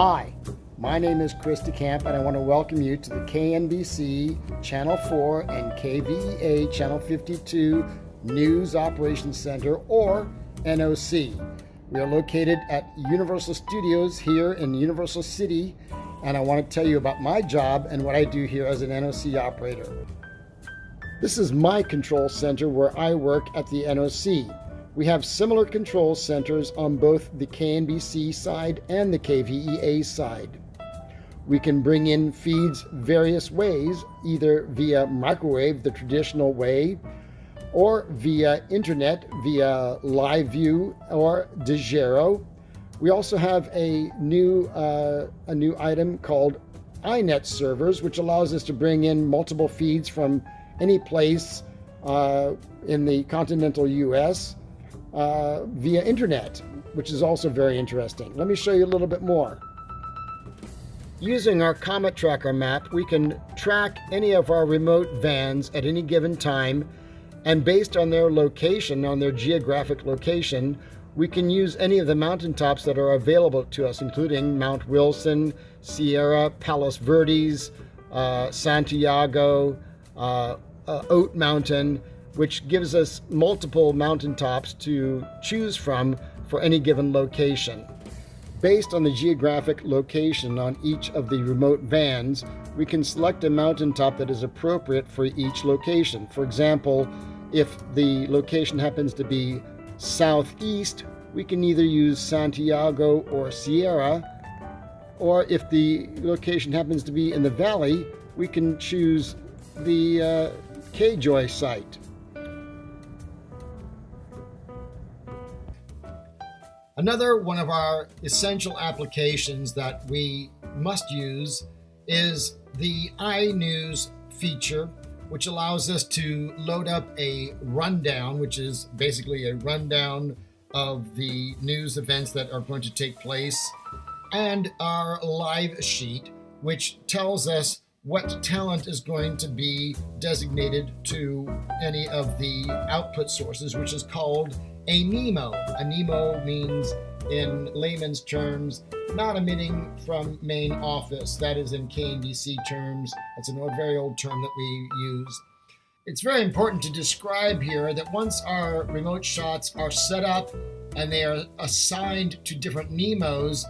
Hi, my name is Chris DeCamp, and I want to welcome you to the KNBC Channel 4 and KVEA Channel 52 News Operations Center, or NOC. We are located at Universal Studios here in Universal City, and I want to tell you about my job and what I do here as an NOC operator. This is my control center where I work at the NOC. We have similar control centers on both the KNBC side and the KVEA side. We can bring in feeds various ways, either via microwave, the traditional way, or via internet, via live view or DeGero. We also have a new item called iNet servers, which allows us to bring in multiple feeds from any place in the continental US via internet, which is also very interesting. Let me show you a little bit more. Using our Comet Tracker map, we can track any of our remote vans at any given time, and based on their location, on their geographic location, we can use any of the mountaintops that are available to us, including Mount Wilson, Sierra, Palos Verdes, Santiago, Oat Mountain, which gives us multiple mountaintops to choose from for any given location. Based on the geographic location on each of the remote vans, we can select a mountaintop that is appropriate for each location. For example, if the location happens to be southeast, we can either use Santiago or Sierra, or if the location happens to be in the valley, we can choose the K-Joy site. Another one of our essential applications that we must use is the iNews feature, which allows us to load up a rundown, which is basically a rundown of the news events that are going to take place, and our live sheet, which tells us what talent is going to be designated to any of the output sources, which is called a NEMO. A NEMO means, in layman's terms, not emitting from main office. That is in KNBC terms. That's a very old term that we use. It's very important to describe here that once our remote shots are set up and they are assigned to different NEMOs,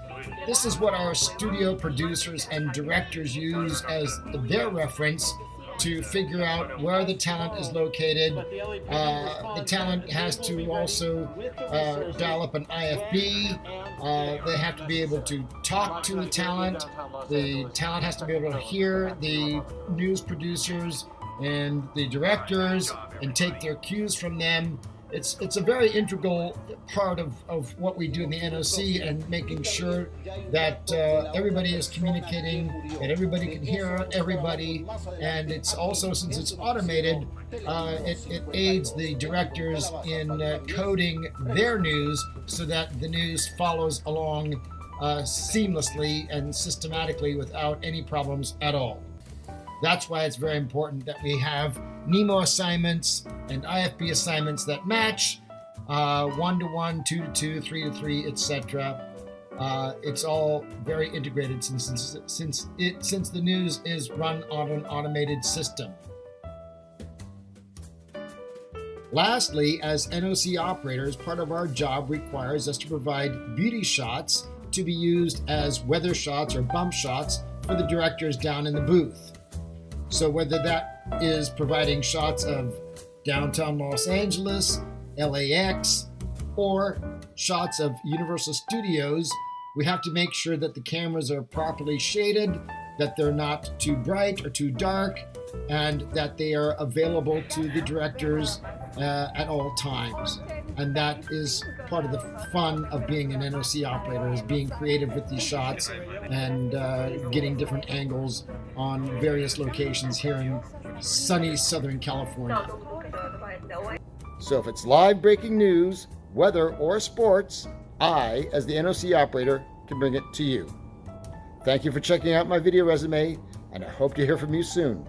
this is what our studio producers and directors use as their reference to figure out where the talent is located. The talent has to also dial up an IFB. They have to be able to talk to the talent. The talent has to be able to hear the news producers and the directors and take their cues from them. It's a very integral part of what we do in the NOC, and making sure that everybody is communicating and everybody can hear everybody. And it's also, since it's automated, it aids the directors in coding their news so that the news follows along seamlessly and systematically without any problems at all. That's why it's very important that we have NEMO assignments and IFB assignments that match 1-to-1, 2-to-2, 3-to-3, etc. It's all very integrated since the news is run on an automated system. Lastly, as NOC operators, part of our job requires us to provide beauty shots to be used as weather shots or bump shots for the directors down in the booth. So whether that is providing shots of downtown Los Angeles, LAX, or shots of Universal Studios, we have to make sure that the cameras are properly shaded, that they're not too bright or too dark, and that they are available to the directors at all times. And that is part of the fun of being an NOC operator, is being creative with these shots and getting different angles on various locations here in sunny Southern California. So if it's live breaking news, weather, or sports, I, as the NOC operator, can bring it to you. Thank you for checking out my video resume, and I hope to hear from you soon.